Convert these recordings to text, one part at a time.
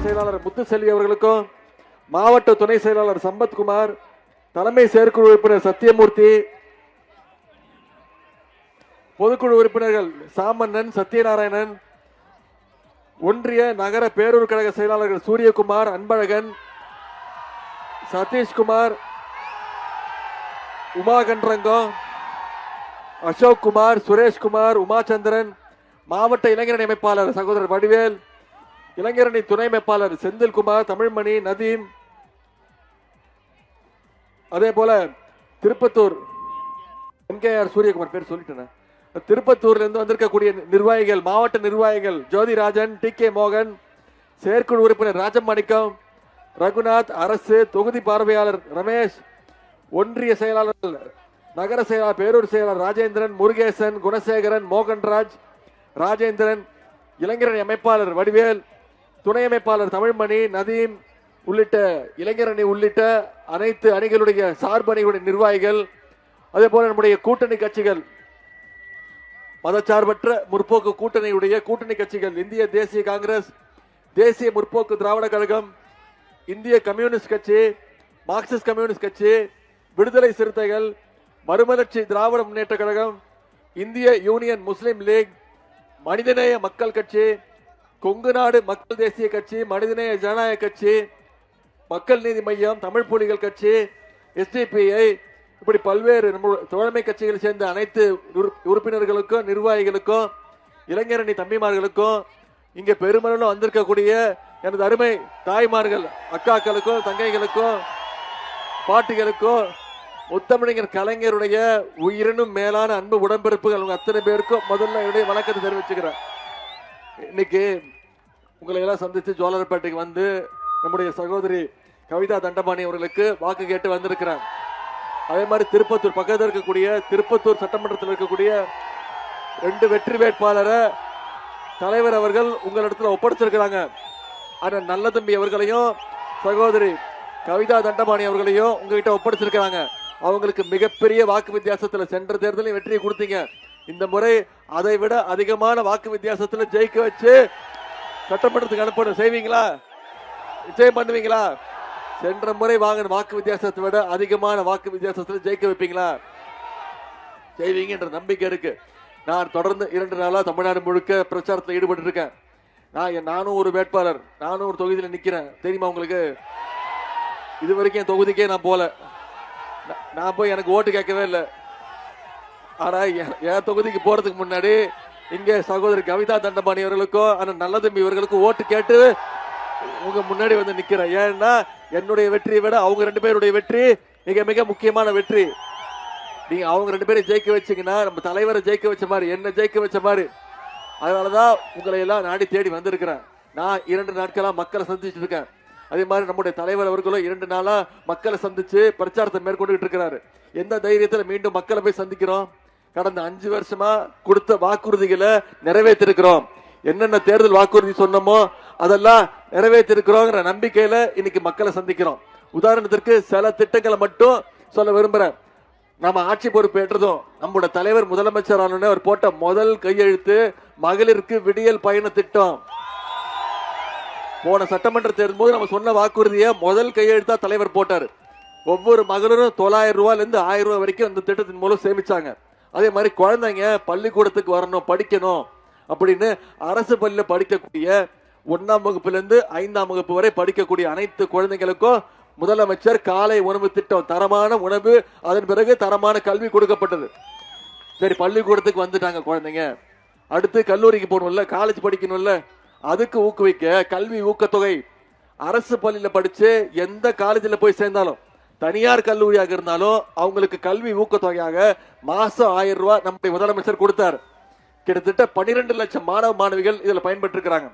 செயலாளர் முத்துசெல்வி அவர்களுக்கும், மாவட்ட துணை செயலாளர் சம்பத்குமார், தலைமை செயற்குழு உறுப்பினர் சத்தியமூர்த்தி, பொதுக்குழு உறுப்பினர்கள் சாமண்ணன், சத்யநாராயணன், ஒன்றிய நகர பேரூர் கழக செயலாளர்கள் சூரியகுமார், அன்பழகன், சதீஷ்குமார், உமாகண்டரங்கம், அசோக் குமார், சுரேஷ்குமார், உமாச்சந்திரன், மாவட்ட இளைஞரணி அமைப்பாளர் சகோதரர் வடிவேல், இளைஞரணி துணை அமைப்பாளர் செந்தில்குமார், தமிழ்மணி, நதீம், அதே போல திருப்பத்தூர் எம்கேஆர் சூரியகுமார் பேர் சொல்லிட்டேன். திருப்பத்தூர்ல இருந்து வந்திருக்கக்கூடிய நிர்வாகிகள், மாவட்ட நிர்வாகிகள் ஜோதிராஜன், டி கே மோகன், செயற்குழு உறுப்பினர் ராஜமாணிக்கம், ரகுநாத், அரசு தொகுதி பார்வையாளர் ரமேஷ், ஒன்றிய செயலாளர் நகர செயலாளர் பேரூர் செயலாளர் ராஜேந்திரன், முருகேசன், குணசேகரன், மோகன்ராஜ், ராஜேந்திரன், இளைஞரணி அமைப்பாளர் வடிவேல், துணை அமைப்பாளர் தமிழ்மணி, நதீம் உள்ளிட்ட இளைஞரணி உள்ளிட்ட அனைத்து அணிகளுடைய சார்பு அணிகளுடைய நிர்வாகிகள், அதே போல நம்முடைய கூட்டணி கட்சிகள், மதச்சார்பற்ற முற்போக்கு கூட்டணியுடைய கூட்டணி கட்சிகள், இந்திய தேசிய காங்கிரஸ், தேசிய முற்போக்கு திராவிட கழகம், இந்திய கம்யூனிஸ்ட் கட்சி, மார்க்சிஸ்ட் கம்யூனிஸ்ட் கட்சி, விடுதலை சிறுத்தைகள், மறுமலர்ச்சி திராவிட முன்னேற்ற கழகம், இந்திய யூனியன் முஸ்லிம் லீக், மனிதநேய மக்கள் கட்சி, கொங்கு நாடு மக்கள் தேசிய கட்சி, மனிதநேய ஜனநாயக கட்சி, மக்கள் நீதி மையம், தமிழ் புலிகள் கட்சி, எஸ்டிபிஐ, இப்படி பல்வேறு தோழமை கட்சிகளை சேர்ந்த அனைத்து உறுப்பினர்களுக்கும், நிர்வாகிகளுக்கும், இளைஞரணி தம்பிமார்களுக்கும், இங்க பெருமளவில் வந்திருக்கக்கூடிய எனது அருமை தாய்மார்கள், அக்காக்களுக்கும், தங்கைகளுக்கும், பாட்டிகளுக்கும், முத்தமிழர் கலைஞருடைய உயிரினும் மேலான அன்பு உடன்பிறப்புகள் அத்தனை பேருக்கும் முதல்ல என்னுடைய வணக்கத்தை தெரிவிச்சுக்கிறேன். இன்னைக்கு உங்களை எல்லாம் சந்தித்து ஜோலார்பேட்டைக்கு வந்து நம்முடைய சகோதரி கவிதா தண்டபாணி அவர்களுக்கு வாக்கு கேட்டு வந்திருக்கிறேன். அதே மாதிரி திருப்பத்தூர் பக்கத்தில் இருக்கக்கூடிய திருப்பத்தூர் சட்டமன்றத்தில் இருக்கக்கூடிய 2 வெற்றி வேட்பாளரை தலைவர் அவர்கள் உங்களிடத்துல ஒப்படைச்சிருக்கிறாங்க. ஆனா நல்ல தம்பி அவர்களையும் சகோதரி கவிதா தண்டபாணி அவர்களையும் உங்ககிட்ட ஒப்படைச்சிருக்கிறாங்க. அவங்களுக்கு மிகப்பெரிய வாக்கு வித்தியாசத்தில் சென்ற தேர்தலில் வெற்றியை கொடுத்தீங்க. இந்த முறை அதை விட அதிகமான வாக்கு வித்தியாசத்தில் ஜெயிக்க வச்சு சட்டமன்றத்துக்கு அனுப்பணும். செய்வீங்களா? நிச்சயம் பண்ணுவீங்களா? சென்ற முறை வாங்கின வாக்கு வித்தியாசத்தை விட அதிகமான வாக்கு வித்தியாசத்தில் ஜெயிக்க வைப்பீங்களா? செய்வீங்கன்ற நம்பிக்கை இருக்கு. நான் தொடர்ந்து 2 நாளா தமிழ்நாடு முழுக்க பிரச்சாரத்தில் ஈடுபட்டு இருக்கேன். நானும் ஒரு வேட்பாளர், நானும் ஒரு தொகுதியில் நிக்கிறேன். தெரியுமா உங்களுக்கு? இது வரைக்கும் என் தொகுதிக்கே நான் போல. நான் போய் எனக்கு ஓட்டு கேட்கவே இல்லை. ஆனா என் தொகுதிக்கு போறதுக்கு முன்னாடி இங்க சகோதரி கவிதா தண்டபாணி அவர்களுக்கும் ஆனா நல்ல தம்பி இவர்களுக்கும் ஓட்டு கேட்டு உங்க முன்னாடி வந்து நிக்கிறேன். ஏன்னா என்னுடைய வெற்றியை விட அவங்க 2 பேருடைய வெற்றி மிக மிக முக்கியமான வெற்றி. நீங்க அவங்க 2 பேரை ஜெயிக்க வச்சீங்கன்னா நம்ம தலைவரை ஜெயிக்க வச்ச மாதிரி, என்ன ஜெயிக்க வச்ச மாதிரி. அதனாலதான் உங்களை எல்லாம் நாடி தேடி வந்திருக்கிறேன். நான் 2 நாட்களா மக்களை சந்திச்சுட்டு இருக்கேன். அதே மாதிரி நம்முடைய தலைவர் அவர்களும் 2 நாளா மக்களை சந்திச்சு பிரச்சாரத்தை மேற்கொண்டு இருக்கிறாரு. எந்த தைரியத்துல மீண்டும் மக்களை போய் சந்திக்கிறோம்? கடந்த 5 வருஷமா கொடுத்த வாக்குறுதிகளை நிறைவேற்றிருக்கிறோம். என்னென்ன தேர்தல் வாக்குறுதி சொன்னமோ அதெல்லாம் நிறைவேற்றிருக்கிறோங்கிற நம்பிக்கையில இன்னைக்கு மக்களை சந்திக்கிறோம். உதாரணத்திற்கு சில திட்டங்களை மட்டும் சொல்ல விரும்புறேன். நம்ம ஆட்சி பொறுப்பு ஏற்றதும் நம்முடைய தலைவர் முதலமைச்சர் ஆனோடனே அவர் போட்ட முதல் கையெழுத்து மகளிருக்கு விடியல் பயண திட்டம். போன சட்டமன்ற தேர்தல் போது நம்ம சொன்ன வாக்குறுதியை முதல் கையெழுத்தா தலைவர் போட்டாரு. ஒவ்வொரு மகளிரும் 900 ரூபாயில இருந்து 1000 ரூபாய் வரைக்கும் இந்த திட்டத்தின் மூலம் சேமிச்சாங்க. அதே மாதிரி குழந்தைங்க பள்ளிக்கூடத்துக்கு வரணும், படிக்கணும் அப்படின்னு அரசு பள்ளியில படிக்கக்கூடிய 1ஆம் வகுப்புல இருந்து 5ஆம் வகுப்பு வரை படிக்கக்கூடிய அனைத்து குழந்தைகளுக்கும் முதலமைச்சர் காலை உணவு திட்டம், தரமான உணவு, அதன் பிறகு தரமான கல்வி கொடுக்கப்பட்டது. சரி, பள்ளிக்கூடத்துக்கு வந்துட்டாங்க குழந்தைங்க, அடுத்து கல்லூரிக்கு போகணும்ல, காலேஜ் படிக்கணும்ல, அதுக்கு ஊக்குவிக்க கல்வி ஊக்கத்தொகை. அரசு பள்ளியில படிச்சு எந்த காலேஜில் போய் சேர்ந்தாலும், தனியார் கல்லூரியாக இருந்தாலும் அவங்களுக்கு கல்வி ஊக்கத்தொகையாக மாசம் 1000 ரூபாய் நம்முடைய முதலமைச்சர் கொடுத்தார். கிட்டத்தட்ட 12 லட்சம் மாணவ மாணவிகள் இதுல பயன்பெற்று இருக்கிறாங்க.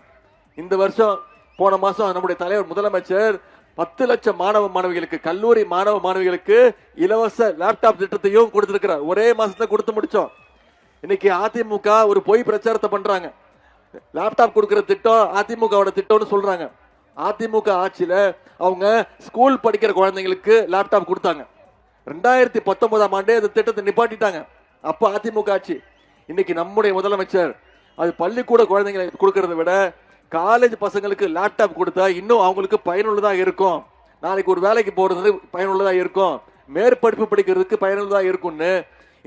இந்த வருஷம் போன மாசம் நம்முடைய தலைவர் முதலமைச்சர் 10 லட்சம் மாணவ மாணவிகளுக்கு, கல்லூரி மாணவ மாணவிகளுக்கு இலவச லேப்டாப் திட்டத்தையும் கொடுத்திருக்கிறார். ஒரே மாசத்துல கொடுத்து முடிச்சோம். இன்னைக்கு அதிமுக ஒரு பொய் பிரச்சாரத்தை பண்றாங்க. லேப்டாப் கொடுக்கிற திட்டம் அதிமுகவோட திட்டம்னு சொல்றாங்க. அதிமுக ஆட்சியில அவங்க ஸ்கூல் படிக்கிற குழந்தைங்களுக்கு லேப்டாப் கொடுத்தாங்க. 2019ஆம் ஆண்டே அந்த திட்டத்தை நிப்பாட்டிட்டாங்க. அப்ப அதிமுக ஆட்சி. இன்னைக்கு நம்முடைய முதலமைச்சர் அது பள்ளிக்கூட குழந்தைங்களுக்கு கொடுக்கறத விட காலேஜ் பசங்களுக்கு லேப்டாப் கொடுத்தா இன்னும் அவங்களுக்கு பயனுள்ளதா இருக்கும். நாளைக்கு ஒரு வேலைக்கு போறது பயனுள்ளதா இருக்கும், மேற்படிப்பு படிக்கிறதுக்கு பயனுள்ளதா இருக்கும்னு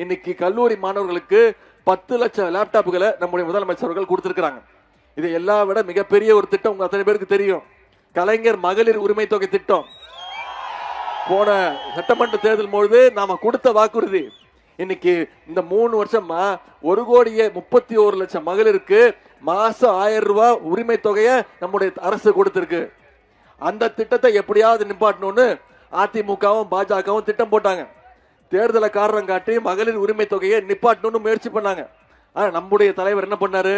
இன்னைக்கு கல்லூரி மாணவர்களுக்கு 10 லட்சம் லேப்டாப்புகளை நம்முடைய முதலமைச்சர்கள் கொடுத்திருக்கிறாங்க. இது எல்லா விட மிகப்பெரிய ஒரு திட்டம் உங்க அத்தனை பேருக்கு தெரியும். கலைஞர் மகளிர் உரிமை தொகை திட்டம் போன சட்டமன்ற தேர்தல் பொழுது நாம கொடுத்த வாக்குறுதி. இன்னைக்கு இந்த 3 வருஷமா 1,31,00,000 மகளிருக்கு மாசம் 1000 ரூபாய் உரிமை தொகையை நம்முடைய அரசு கொடுத்திருக்கு. அந்த திட்டத்தை எப்படியாவது நிப்பாட்டணும்னு அதிமுகவும் பாஜகவும் திட்டம் போட்டாங்க. தேர்தலை காரணம் காட்டி மகளிர் உரிமை தொகையை நிப்பாட்டணும்னு முயற்சி பண்ணாங்க. ஆனா நம்முடைய தலைவர் என்ன பண்ணாரு,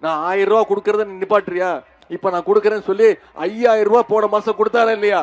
நான் 1000 ரூபாய் கொடுக்கறத நிப்பாட்டுறியா, இப்ப நான் கொடுக்கறேன்னு சொல்லி 5000 ரூபாய் போன மாசம் கொடுத்தாரா இல்லையா?